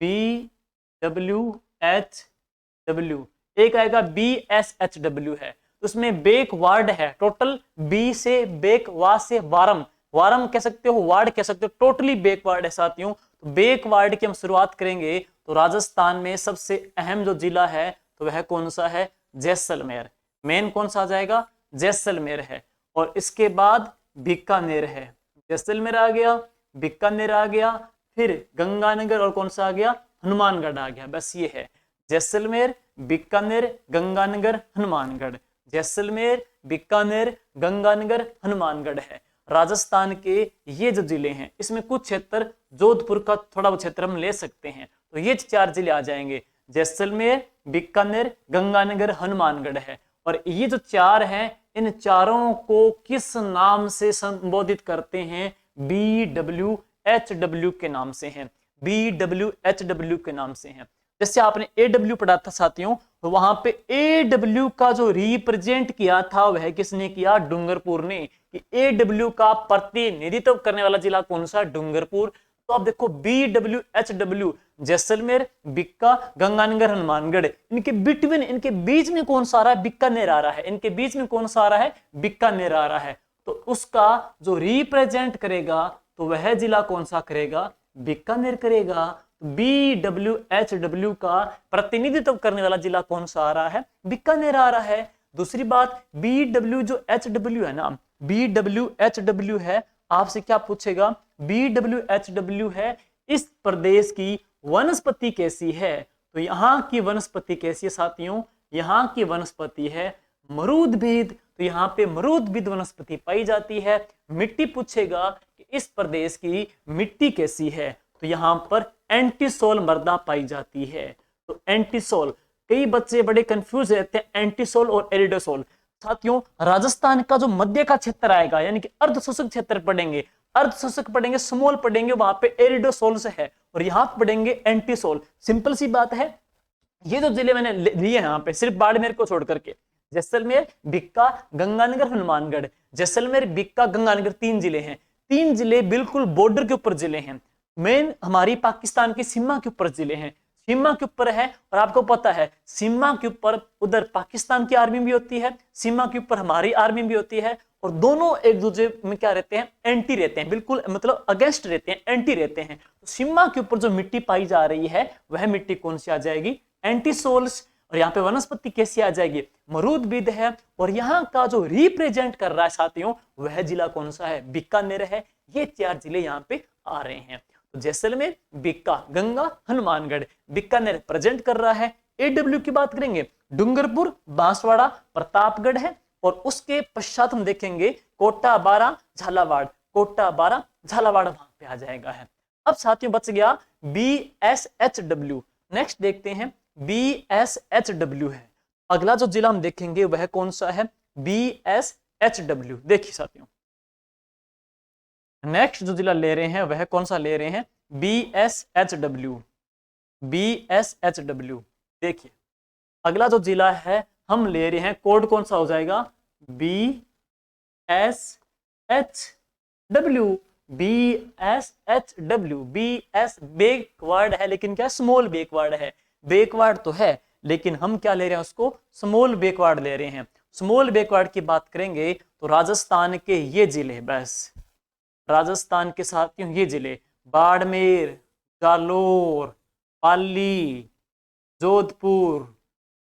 BWHW, एक आएगा BSHW है, उसमें बेक वार्ड है। टोटल बी से बेक, वा से वारम, वारम कह सकते हो, वार्ड कह सकते हो, टोटली बेक वार्ड है साथियों। तो बेक वार्ड की हम शुरुआत करेंगे तो राजस्थान में सबसे अहम जो जिला है तो वह कौन सा है जैसलमेर। मेन कौन सा आ जाएगा जैसलमेर है। और इसके बाद बीकानेर है, जैसलमेर आ गया, बीकानेर आ गया, फिर गंगानगर और कौन सा आ गया हनुमानगढ़ आ गया। बस ये है जैसलमेर, बीकानेर, गंगानगर, हनुमानगढ़। जैसलमेर, बीकानेर, गंगानगर, हनुमानगढ़ है राजस्थान के ये जो जिले हैं। इसमें कुछ क्षेत्र जोधपुर का थोड़ा क्षेत्र हम ले सकते हैं। तो ये 4 जिले आ जाएंगे जैसलमेर, बीकानेर, गंगानगर, हनुमानगढ़ है। और ये जो 4 हैं इन चारों को किस नाम से संबोधित करते हैं BWHW के नाम से हैं, BWHW के नाम से हैं। जैसे आपने AW पढ़ा था साथियों तो वहां पे AW का जो रिप्रेजेंट किया था वह किसने किया डूंगरपुर ने, कि AW का प्रतिनिधित्व करने वाला जिला कौन सा डूंगरपुर। तो आप देखो BWHW जैसलमेर, बीका, गंगानगर, हनुमानगढ़, इनके बिटवीन, इनके बीच में कौन सा आ रहा है बीकानेर आ रहा है, इनके बीच में कौन सा आ रहा है बीकानेर आ रहा है। तो उसका जो रिप्रेजेंट करेगा तो वह जिला कौन सा करेगा बीकानेर करेगा। BWHW का प्रतिनिधित्व करने वाला जिला कौन सा आ रहा है बीकानेर आ रहा है। दूसरी बात BW जो HW है ना, BWHW है, आपसे क्या पूछेगा BWHW है इस प्रदेश की वनस्पति कैसी है। तो यहाँ की वनस्पति कैसी है साथियों, यहाँ की वनस्पति है मरूदभिद। तो यहाँ पे मरूदभिद वनस्पति पाई जाती है। मिट्टी पूछेगा कि इस प्रदेश की मिट्टी कैसी है, तो यहाँ पर एंटीसोल मृदा पाई जाती है। तो एंटीसोल, कई बच्चे बड़े कंफ्यूज रहते हैं एंटीसोल और एरिडोसोल। साथियों, राजस्थान का जो मध्य का क्षेत्र आएगा यानी कि अर्धशुष्क क्षेत्र पढ़ेंगे, अर्धशुष्क पढ़ेंगे, स्मॉल पढ़ेंगे, वहां पे एरिडोसोल से है और यहां पढ़ेंगे एंटीसोल। सिंपल सी बात है। ये जो जिले मैंने लिए हैं यहाँ पे सिर्फ बाड़मेर को छोड़ करके, जैसलमेर, बीकानेर, गंगानगर, हनुमानगढ़, जैसलमेर, बीकानेर, गंगानगर, 3 जिले हैं। 3 जिले बिल्कुल बॉर्डर के ऊपर जिले हैं, मेन हमारी पाकिस्तान की सीमा के ऊपर जिले हैं, सीमा के ऊपर है। और आपको पता है सीमा के ऊपर उधर पाकिस्तान की आर्मी भी होती है, सीमा के ऊपर हमारी आर्मी भी होती है और दोनों एक दूसरे में क्या रहते हैं, एंटी रहते हैं, बिल्कुल मतलब अगेंस्ट रहते हैं, एंटी रहते हैं। तो सीमा के ऊपर जो मिट्टी पाई जा रही है वह मिट्टी कौन सी आ जाएगी, एंटीसोल्स। और यहाँ पे वनस्पति कैसी आ जाएगी, मरूदबिद है। और यहाँ का जो रिप्रेजेंट कर रहा है साथियों वह जिला कौन सा है, बीकानेर है। ये 4 जिले यहाँ पे आ रहे हैं। तो जैसलमेर, बीका, गंगा, हनुमानगढ़, बीकानेर प्रेजेंट कर रहा है। एडब्ल्यू की बात करेंगे, डूंगरपुर, बांसवाड़ा, प्रतापगढ़ है। और उसके पश्चात हम देखेंगे कोटा, बारा, झालावाड़, कोटा, बारा, झालावाड़ वहां पे आ जाएगा है। अब साथियों बच गया BSHW। नेक्स्ट देखते हैं BSHW है। अगला जो जिला हम देखेंगे वह कौन सा है, BSHW। देखिए साथियों, नेक्स्ट जो जिला ले रहे हैं वह कौन सा ले रहे हैं, BSHW। BSHW देखिए, अगला जो जिला है हम ले रहे हैं, कोड कौन सा हो जाएगा, BSHW। BSHW, BS बैकवर्ड है लेकिन क्या स्मॉल बैकवर्ड है, बैकवर्ड तो है लेकिन हम क्या ले रहे हैं उसको, स्मॉल बैकवर्ड ले रहे हैं। स्मॉल बैकवर्ड की बात करेंगे तो राजस्थान के ये जिले, बस राजस्थान के साथियों ये जिले, बाड़मेर, जालोर, पाली, जोधपुर,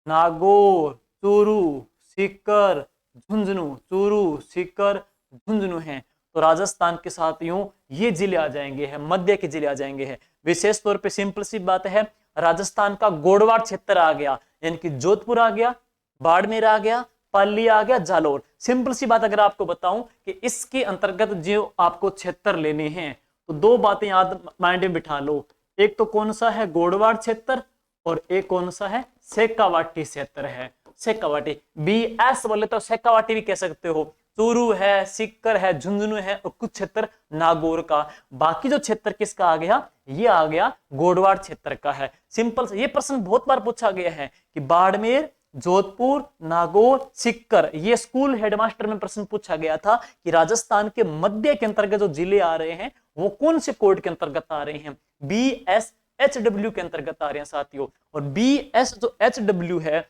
नागौर, चूरू, सीकर, झुंझुनू, चूरू, सीकर, झुंझुनू हैं। तो राजस्थान के साथियों ये जिले आ जाएंगे हैं, मध्य के जिले आ जाएंगे हैं। विशेष तौर पे सिंपल सी बात है, राजस्थान का गोडवाड़ क्षेत्र आ गया यानी कि जोधपुर आ गया, बाड़मेर आ गया, पाली आ गया, जालोर। सिंपल सी बात अगर आपको बताऊं कि इसके अंतर्गत जो आपको क्षेत्र लेने हैं तो 2 बातें याद माइंड में बिठा लो। एक तो कौन सा है, गोडवाड़ क्षेत्र, और एक कौन सा है, शेखावाटी क्षेत्र है। शेखावाटी, BS बोले तो शेखावाटी भी कह सकते हो। चूरू है, सीकर है, झुंझुनू है और कुछ क्षेत्र नागौर का। बाकी जो क्षेत्र किसका आ गया, ये आ गया गोडवाड़ क्षेत्र का है। सिंपल से ये प्रश्न बहुत बार पूछा गया है कि बाड़मेर, जोधपुर, नागौर, सीकर, ये स्कूल हेडमास्टर में प्रश्न पूछा गया था कि राजस्थान के मध्य के अंतर्गत जो जिले आ रहे हैं वो कौन से कोड के अंतर्गत आ रहे हैं, BSHW के अंतर्गत आ रहे हैं साथियों। और BS जो HW है,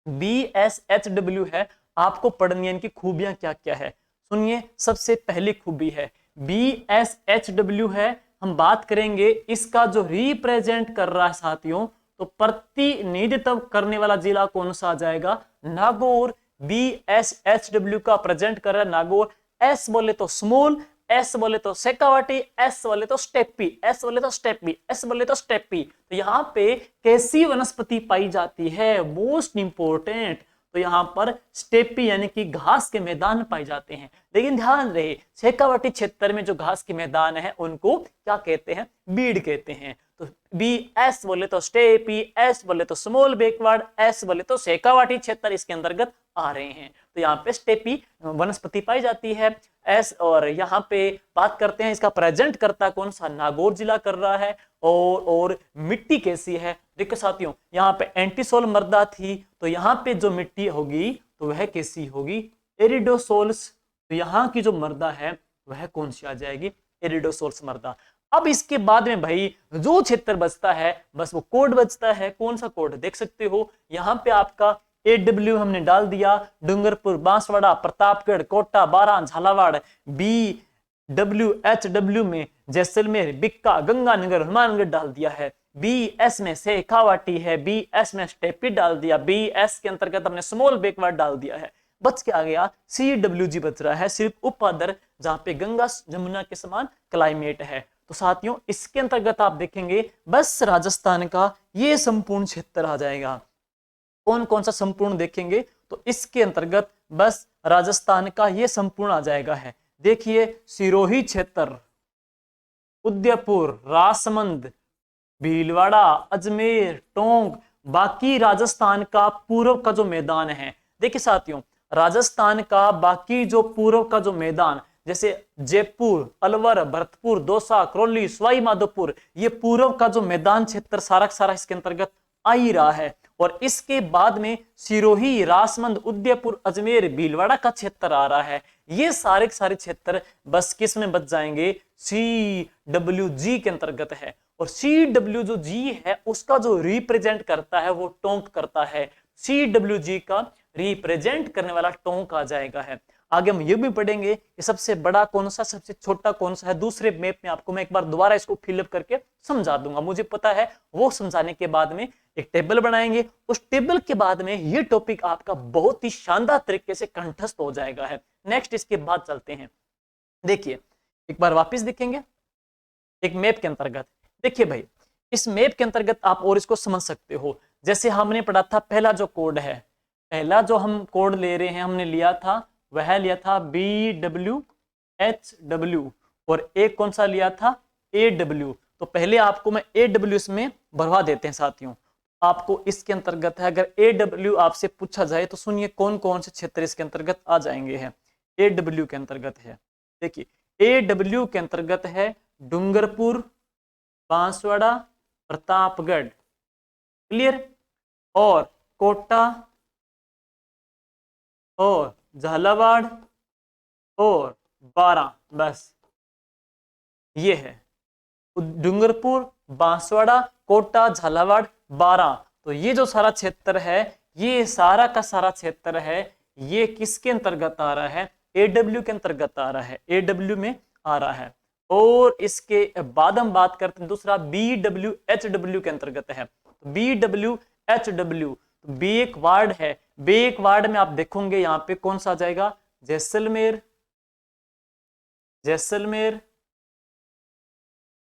BSHW है, आपको पढ़नी है इनकी खूबियां क्या क्या है। सुनिए, सबसे पहली खूबी है BSHW है, हम बात करेंगे इसका जो रिप्रेजेंट कर रहा है साथियों, तो प्रतिनिधित्व करने वाला जिला कौन सा आ जाएगा, नागौर। BSHW का प्रेजेंट कर रहा है नागौर। S बोले तो स्मॉल, S बोले तो शेखावाटी, S बोले तो स्टेपी, S बोले तो स्टेपी, S बोले तो स्टेपी। तो यहाँ पे कैसी वनस्पति पाई जाती है, मोस्ट इंपोर्टेंट, तो यहाँ पर स्टेपी यानी कि घास के मैदान पाए जाते हैं। लेकिन ध्यान रहे, शेखावाटी क्षेत्र में जो घास के मैदान है उनको क्या कहते हैं, बीड कहते हैं। तो BS बोले तो स्टेपी, S बोले तो स्मॉल बैकवर्ड, S बोले तो शेखावाटी क्षेत्र इसके अंतर्गत आ रहे हैं। तो यहाँ पे स्टेपी वनस्पति पाई जाती है S। और यहाँ पे बात करते हैं इसका प्रेजेंट करता कौन सा, नागौर जिला कर रहा है। और मिट्टी कैसी है, देखो साथियों, यहाँ पे एंटीसोल मृदा थी तो यहाँ पे जो मिट्टी होगी तो वह कैसी होगी, एरिडोसोल्स। तो यहाँ की जो मृदा है वह कौन सी आ जाएगी, एरिडोसोल्स मृदा। अब इसके बाद में भाई जो क्षेत्र बचता है बस वो कोड बचता है। कौन सा कोड देख सकते हो, यहाँ पे आपका AW हमने डाल दिया, डूंगरपुर, बांसवाड़ा, प्रतापगढ़, कोटा, बारा, झालावाड़। BWHW में जैसलमेर, बिक्का, गंगानगर, हनुमानगढ़ डाल दिया है। BS में शेखावाटी है, BS में स्टेपी डाल दिया, BS के अंतर्गत हमने स्मॉल बैकवर्ड डाल दिया है। बच के आ गया CWG बच रहा है, सिर्फ उपादर जहां पे गंगा जमुना के समान क्लाइमेट है। तो साथियों इसके अंतर्गत आप देखेंगे बस राजस्थान का ये संपूर्ण क्षेत्र आ जाएगा। कौन कौन सा संपूर्ण देखेंगे तो इसके अंतर्गत बस राजस्थान का ये संपूर्ण आ जाएगा है। देखिए, सिरोही क्षेत्र, उदयपुर, राजसमंद, भीलवाड़ा, अजमेर, टोंक, बाकी राजस्थान का पूर्व का जो मैदान है। देखिए साथियों, राजस्थान का बाकी जो पूर्व का जो मैदान, जैसे जयपुर, अलवर, भरतपुर, दौसा, करौली, सवाई माधोपुर, ये पूर्व का जो मैदान क्षेत्र सारा सारा इसके अंतर्गत आ ही रहा है। और इसके बाद में सिरोही, राजसमंद, उदयपुर, अजमेर, भीलवाड़ा का क्षेत्र आ रहा है। ये सारे सारे क्षेत्र बस किस में बच जाएंगे, CWG के अंतर्गत है। और CW जो जी है उसका जो रिप्रेजेंट करता है वो टोंक करता है। CWG का रिप्रेजेंट करने वाला टोंक आ जाएगा है। आगे हम ये भी पढ़ेंगे कि सबसे बड़ा कौन सा, सबसे छोटा कौन सा है। दूसरे मैप में आपको मैं एक बार दोबारा इसको फिलअप करके समझा दूंगा, मुझे पता है। वो समझाने के बाद में एक टेबल बनाएंगे, उस टेबल के बाद में ये टॉपिक आपका बहुत ही शानदार तरीके से कंठस्थ हो जाएगा है। नेक्स्ट इसके बाद चलते हैं। देखिए एक बार वापस देखेंगे एक मैप के अंतर्गत। देखिए भाई, इस मैप के अंतर्गत आप और इसको समझ सकते हो। जैसे हमने पढ़ा था पहला जो कोड है, पहला जो हम कोड ले रहे हैं, हमने लिया था वह लिया था BWHW, और एक कौन सा लिया था, AW। तो पहले आपको मैं AW इसमें भरवा देते हैं साथियों। आपको इसके अंतर्गत है, अगर AW आपसे पूछा जाए तो सुनिए कौन कौन से क्षेत्र इसके अंतर्गत आ जाएंगे हैं। AW के अंतर्गत है, देखिए AW के अंतर्गत है डूंगरपुर, बांसवाड़ा, प्रतापगढ़, क्लियर, और कोटा, और झालावाड़, और बारां। बस ये है डूंगरपुर, बांसवाड़ा, कोटा, झालावाड़, बारां। तो ये जो सारा क्षेत्र है, ये सारा का सारा क्षेत्र है, ये किसके अंतर्गत आ रहा है, AW के अंतर्गत आ रहा है, AW में आ रहा है। और इसके बाद हम बात करते हैं दूसरा BWHW के अंतर्गत है। तो BWHW, बी एक वार्ड है, बी एक वार्ड में आप देखोगे यहाँ पे कौन सा आ जाएगा, जैसलमेर, जैसलमेर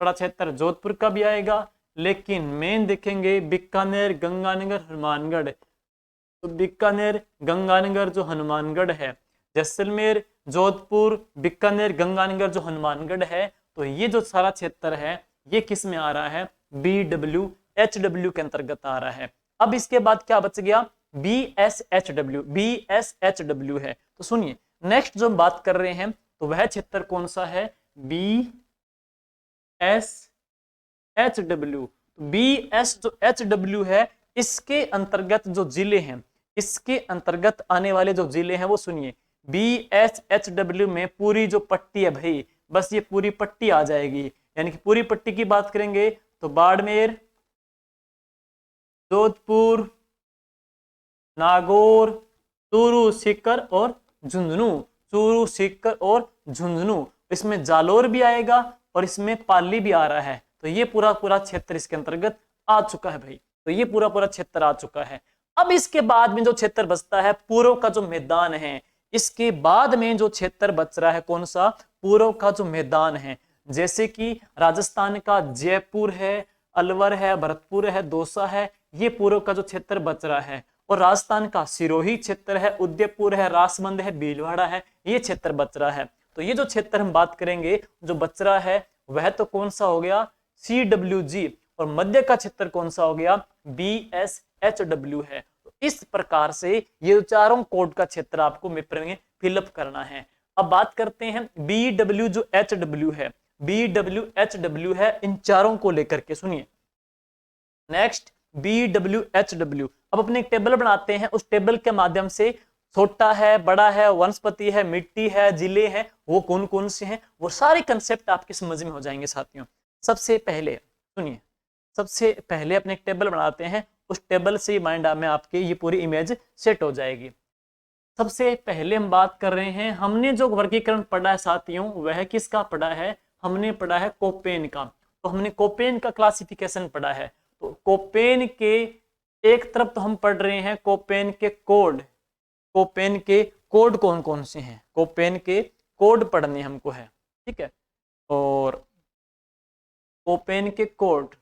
बड़ा क्षेत्र जोधपुर का भी आएगा, लेकिन मेन देखेंगे बीकानेर, गंगानगर, हनुमानगढ़। तो बीकानेर, गंगानगर जो हनुमानगढ़ है, जैसलमेर, जोधपुर, बीकानेर, गंगानगर जो हनुमानगढ़ है, तो ये जो सारा क्षेत्र है ये किस में आ रहा है, BWHW के अंतर्गत आ रहा है। अब इसके बाद क्या बच गया, BSHW, BSHW है। तो सुनिए नेक्स्ट जो हम बात कर रहे हैं तो वह क्षेत्र कौन सा है, BSHW। BSHW है, इसके अंतर्गत जो जिले हैं, इसके अंतर्गत आने वाले जो जिले हैं वो सुनिए। BSHW में पूरी जो पट्टी है भाई, बस ये पूरी पट्टी आ जाएगी। यानी कि पूरी पट्टी की बात करेंगे तो बाड़मेर, जोधपुर, नागौर, चूरू, सीकर और झुंझुनू, चूरू, सीकर और झुंझुनू। इसमें जालोर भी आएगा और इसमें पाली भी आ रहा है। तो ये पूरा पूरा क्षेत्र इसके अंतर्गत आ चुका है भाई। तो ये पूरा पूरा क्षेत्र आ चुका है। अब इसके बाद में जो क्षेत्र बचता है पूर्व का जो मैदान है, इसके बाद में जो क्षेत्र बच रहा है कौन सा, पूर्व का जो मैदान है। जैसे कि राजस्थान का जयपुर है, अलवर है, भरतपुर है, दौसा है, ये पूर्व का जो क्षेत्र बच रहा है। और राजस्थान का सिरोही क्षेत्र है, उदयपुर है, राजसमंद है, भीलवाड़ा है, ये क्षेत्र बच रहा है। तो ये जो क्षेत्र हम बात करेंगे जो बच रहा है वह तो कौन सा हो गया, CWG। और मध्य का क्षेत्र कौन सा हो गया, BSHW है। तो इस प्रकार से ये चारों कोड का क्षेत्र आपको पेपर में फिलअप करना है। अब बात करते हैं BW जो HW है, BWHW है, इन चारों को लेकर के सुनिए। Next BWHW। अब अपने एक टेबल बनाते हैं, उस टेबल के माध्यम से छोटा है, बड़ा है, वनस्पति है, मिट्टी है, जिले हैं, वो कौन कौन से हैं, वो सारे कंसेप्ट आपके समझ में हो जाएंगे साथियों। सबसे पहले सुनिए, सबसे पहले अपने एक टेबल बनाते हैं, उस टेबल से माइंड में आपके ये पूरी इमेज सेट हो जाएगी। सबसे पहले हम बात कर रहे हैं, हमने जो वर्गीकरण पढ़ा है साथियों वह किसका पढ़ा है, हमने पढ़ा है कोपेन का। तो हमने कोपेन का क्लासिफिकेशन पढ़ा है। तो कोपेन के एक तरफ तो हम पढ़ रहे हैं कोपेन के कोड, कोपेन के कोड कौन कौन से हैं, कोपेन के कोड पढ़ने हमको है, ठीक है। और कोपेन के कोड,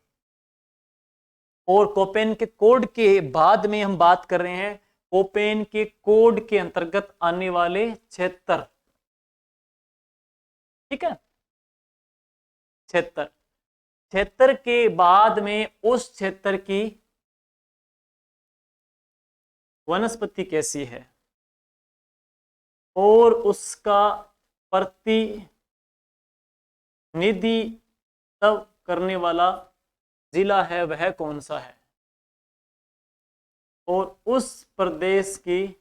और कोपेन के कोड के बाद में हम बात कर रहे हैं कोपेन के कोड के अंतर्गत आने वाले क्षेत्र, ठीक है, क्षेत्र। क्षेत्र के बाद में उस क्षेत्र की वनस्पति कैसी है और उसका प्रतिनिधित्व करने वाला जिला है वह कौन सा है, और उस प्रदेश की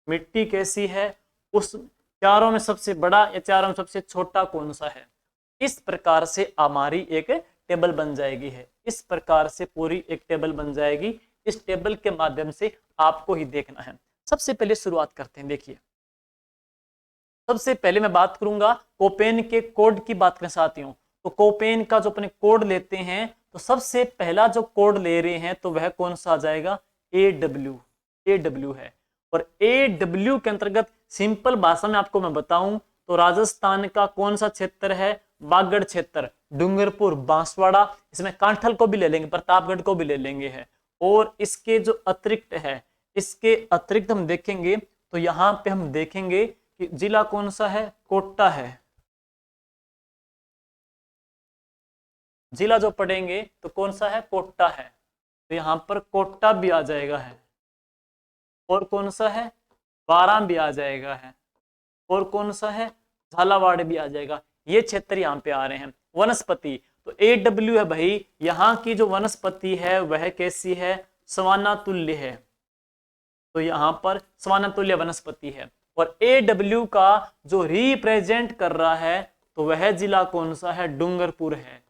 मिट्टी कैसी है, उस चारों में सबसे बड़ा या चारों में सबसे छोटा कौन सा है। इस प्रकार से हमारी एक टेबल बन जाएगी है, इस प्रकार से पूरी एक टेबल बन जाएगी। इस टेबल के माध्यम से आपको ही देखना है। सबसे पहले शुरुआत करते हैं। देखिए, सबसे पहले मैं बात करूंगा कोपेन के कोड की बात करना चाहती हूँ। तो कोपेन का जो अपने कोड लेते हैं, तो सबसे पहला जो कोड ले रहे हैं तो वह कौन सा आ जाएगा, AW है। और AW के अंतर्गत सिंपल भाषा में आपको मैं बताऊं तो राजस्थान का कौन सा क्षेत्र है, बागड़ क्षेत्र, डूंगरपुर, बांसवाड़ा, इसमें कांठल को भी ले लेंगे, प्रतापगढ़ को भी ले लेंगे है। और इसके जो अतिरिक्त है, इसके अतिरिक्त हम देखेंगे तो यहाँ पे हम देखेंगे कि जिला कौन सा है, कोटा है। जिला जो पढ़ेंगे तो कौन सा है, कोटा है। तो यहाँ पर कोटा भी आ जाएगा है। और कौन सा है, बारां भी आ जाएगा है। और कौन सा है, झालावाड़ भी आ जाएगा। ये क्षेत्र यहाँ पे आ रहे हैं। वनस्पति तो AW है भाई, यहाँ की जो वनस्पति है वह कैसी है, सवाना तुल्य है। तो यहाँ पर सवाना तुल्य वनस्पति है। और AW का जो रिप्रेजेंट कर रहा है तो वह जिला कौन सा है, डूंगरपुर है।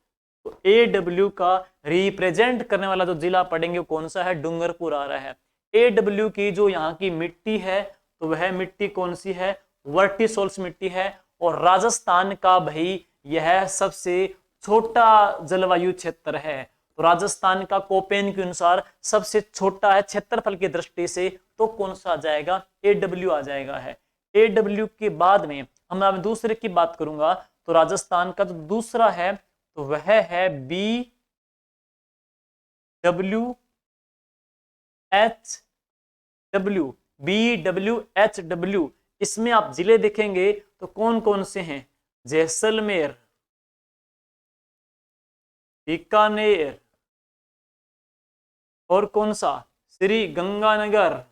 तो AW का रिप्रेजेंट करने वाला जो जिला पढ़ेंगे कौन सा है, डूंगरपुर आ रहा है। AW की जो यहाँ की मिट्टी है तो वह मिट्टी कौन सी है, वर्टिसोल्स मिट्टी है। और राजस्थान का भाई यह सबसे छोटा जलवायु क्षेत्र है। तो राजस्थान का कोपेन के अनुसार सबसे छोटा है क्षेत्रफल की दृष्टि से, तो कौन सा आ जाएगा, AW आ जाएगा है। AW के बाद में हम दूसरे की बात करूंगा तो राजस्थान का जो दूसरा है तो वह है BWHW। इसमें आप जिले देखेंगे तो कौन कौन से हैं, जैसलमेर, बीकानेर, और कौन सा, श्री गंगानगर,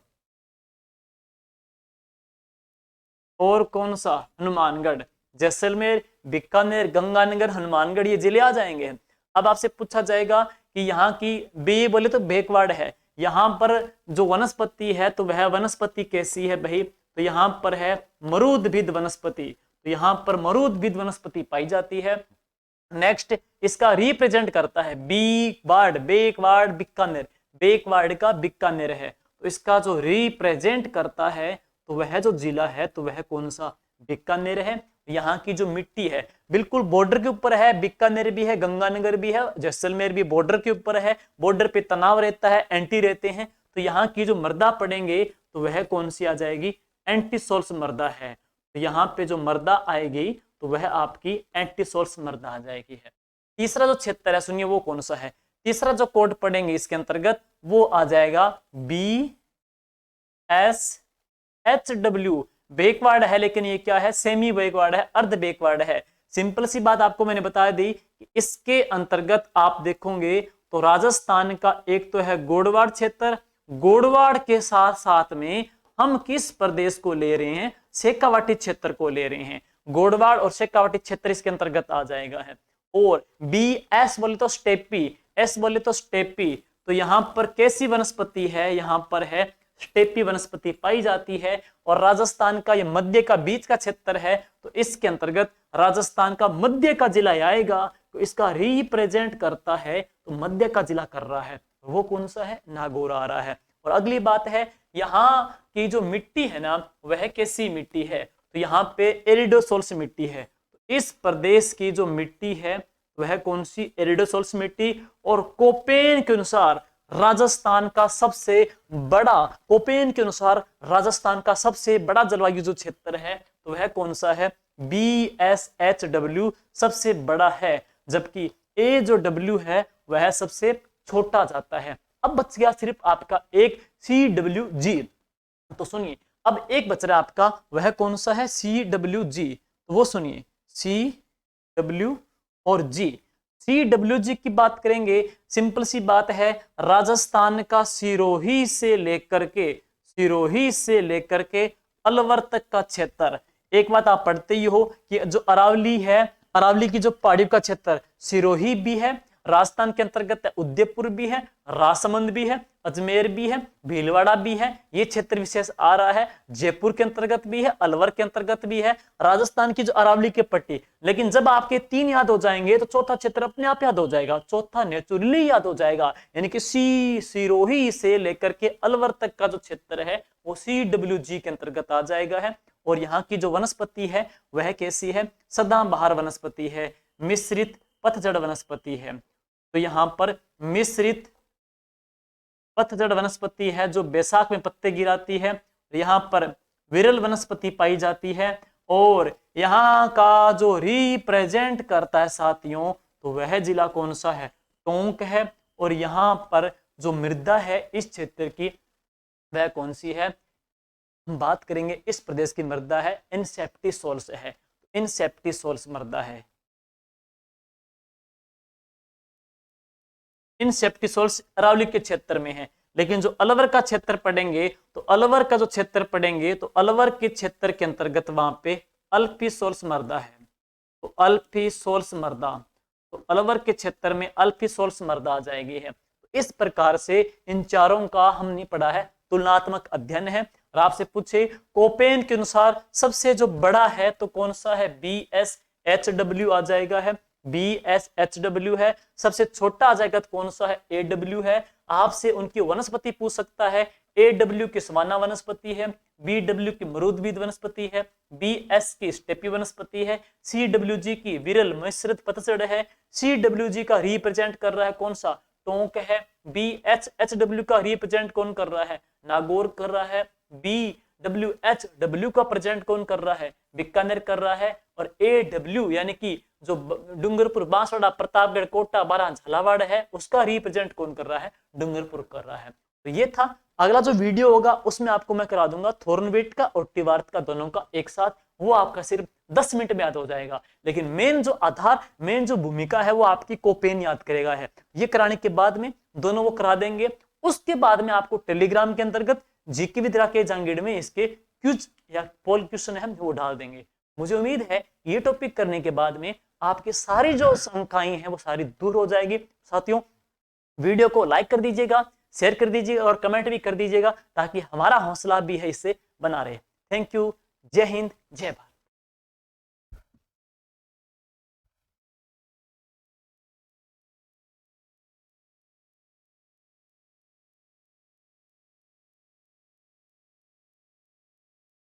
और कौन सा, हनुमानगढ़। जैसलमेर, बीकानेर, गंगानगर, हनुमानगढ़, ये जिले आ जाएंगे। अब आपसे पूछा जाएगा कि यहाँ की बे बोले तो बेकवाड़ है, यहाँ पर जो वनस्पति है तो वह वनस्पति कैसी है भाई, तो यहाँ पर है मरूदभिद वनस्पति। तो यहाँ पर मरूदभिद वनस्पति पाई जाती है। नेक्स्ट इसका रिप्रेजेंट करता है बेकवाड़, बीकानेर, बेकवाड़ का बीकानेर है। तो इसका जो रिप्रेजेंट करता है तो वह जो जिला है तो वह कौन सा, बीकानेर है। यहाँ की जो मिट्टी है बिल्कुल बॉर्डर के ऊपर है, बीकानेर भी है, गंगानगर भी है, जैसलमेर भी बॉर्डर के ऊपर है, बॉर्डर पे तनाव रहता है, एंटी रहते हैं। तो यहाँ की जो मृदा पड़ेंगे तो वह कौन सी आ जाएगी, एंटीसोल्स मृदा है। तो यहाँ पे जो मृदा आएगी तो वह आपकी एंटीसोल्स मृदा आ जाएगी है। तीसरा जो क्षेत्र है सुनिए वो कौन सा है, तीसरा जो कोड पढ़ेंगे इसके अंतर्गत वो आ जाएगा BSHW। बेकवार्ड है लेकिन ये क्या है, सेमी बेकवार्ड है, अर्ध बेकवार्ड है। सिंपल सी बात आपको मैंने बता दी कि इसके अंतर्गत आप देखोगे तो राजस्थान का एक तो है गोडवाड़ क्षेत्र, गोडवाड़ के साथ साथ में हम किस प्रदेश को ले रहे हैं, शेखावाटी क्षेत्र को ले रहे हैं। गोडवाड़ और शेखावाटी क्षेत्र इसके अंतर्गत आ जाएगा है। और BS बोले तो स्टेपी, S बोले तो स्टेपी। तो यहाँ पर कैसी वनस्पति है, यहाँ पर है स्टेपी वनस्पति पाई जाती है। और राजस्थान का ये मध्य का बीच का क्षेत्र है तो इसके अंतर्गत राजस्थान का मध्य का जिला आएगा। तो इसका रिप्रेजेंट करता है तो मध्य का जिला कर रहा है, वो कौन सा है, नागौर आ रहा है। और अगली बात है यहाँ की जो मिट्टी है ना वह कैसी मिट्टी है, तो यहाँ पे एरिडोसोल्स मिट्टी है। तो इस प्रदेश की जो मिट्टी है वह कौन सी, एरिडोसोल्स मिट्टी। और कोपेन के अनुसार राजस्थान का सबसे बड़ा, कोपेन के अनुसार राजस्थान का सबसे बड़ा जलवायु जो क्षेत्र है तो वह कौन सा है, BSHW सबसे बड़ा है, जबकि A जो W है वह सबसे छोटा जाता है। अब बच गया सिर्फ आपका एक CWG। तो सुनिए अब एक बच रहा है आपका, वह कौन सा है, CWG। तो वो सुनिए CW और G। CWG की बात करेंगे, सिंपल सी बात है, राजस्थान का सिरोही से लेकर के अलवर तक का क्षेत्र। एक बात आप पढ़ते ही हो कि जो अरावली है, अरावली की जो पहाड़ियों का क्षेत्र, सिरोही भी है, राजस्थान के अंतर्गत है, उदयपुर भी है, राजसमंद भी है, अजमेर भी है, भीलवाड़ा भी है, ये क्षेत्र विशेष आ रहा है। जयपुर के अंतर्गत भी है, अलवर के अंतर्गत भी है, राजस्थान की जो अरावली की पट्टी। लेकिन जब आपके 3 याद हो जाएंगे तो चौथा क्षेत्र अपने आप याद हो जाएगा, चौथा नेचुरली याद हो जाएगा, यानी कि सिरोही से लेकर के अलवर तक का जो क्षेत्र है वो CWG के अंतर्गत आ जाएगा है। और यहाँ की जो वनस्पति है वह कैसी है, सदाबहार वनस्पति है, मिश्रित पतझड़ वनस्पति है। तो यहाँ पर मिश्रित पतझड़ वनस्पति है जो बैसाख में पत्ते गिराती है। यहाँ पर विरल वनस्पति पाई जाती है। और यहाँ का जो रिप्रेजेंट करता है साथियों, तो वह जिला कौन सा है, टोंक है। और यहाँ पर जो मृदा है इस क्षेत्र की वह कौन सी है, हम बात करेंगे इस प्रदेश की मृदा है इनसेप्टिसोल्स है, इनसेप्टिसोल्स मृदा है। इनसेप्टिसोल्स अरावली के क्षेत्र में है। लेकिन जो अलवर का क्षेत्र पढ़ेंगे तो अलवर का जो क्षेत्र पढ़ेंगे तो अलवर के क्षेत्र के अंतर्गत वहां पे अल्फीसोल्स मृदा है। तो अल्फीसोल्स मृदा, तो अलवर के क्षेत्र में अल्फीसोल्स मृदा आ जाएगी है। तो इस प्रकार से इन चारों का हमने पढ़ा है तुलनात्मक अध्ययन है। और आपसे पूछे कोपेन के अनुसार सबसे जो बड़ा है तो कौन सा है, BSHW आ जाएगा है, BSHW है। सबसे छोटा आ जाएगा तो कौन सा है, AW है। आपसे उनकी वनस्पति पूछ सकता है, AW की सवाना वनस्पति है, BW की मरुदविद वनस्पति है, BS की स्टेपी वनस्पति है, CWG की विरल मिश्रित पतझड़ है। CWG का रिप्रेजेंट कर रहा है कौन सा, टोंक है। BHHW का रिप्रेजेंट कौन कर रहा है, नागौर कर रहा है। BWHW का प्रेजेंट कौन कर रहा है, बीकानेर कर रहा है। और AW यानी कि जो डूंगरपुर, बांसवाड़ा, प्रतापगढ़, कोटा, बारां, झालावाड़ है उसका रिप्रेजेंट कौन कर रहा है, डूंगरपुर कर रहा है। तो ये था। अगला जो वीडियो होगा उसमें आपको मैं करा दूंगा थोर्नवेट का और टिवार्थ का दोनों का एक साथ, वो आपका सिर्फ 10 मिनट में याद हो जाएगा। लेकिन मेन जो आधार, मेन जो भूमिका है वो आपकी कोपेन याद करेगा है। ये कराने के बाद में दोनों वो करा देंगे। उसके बाद में आपको टेलीग्राम के अंतर्गत जीके विद्या के जांगीड़ में इसके क्विज या पोल क्वेश्चन है वो डाल देंगे। मुझे उम्मीद है ये टॉपिक करने के बाद में आपकी सारी जो शंकाएं हैं वो सारी दूर हो जाएगी। साथियों वीडियो को लाइक कर दीजिएगा, शेयर कर दीजिएगा और कमेंट भी कर दीजिएगा ताकि हमारा हौसला भी है इससे बना रहे। Thank you. जय हिंद, जय भारत।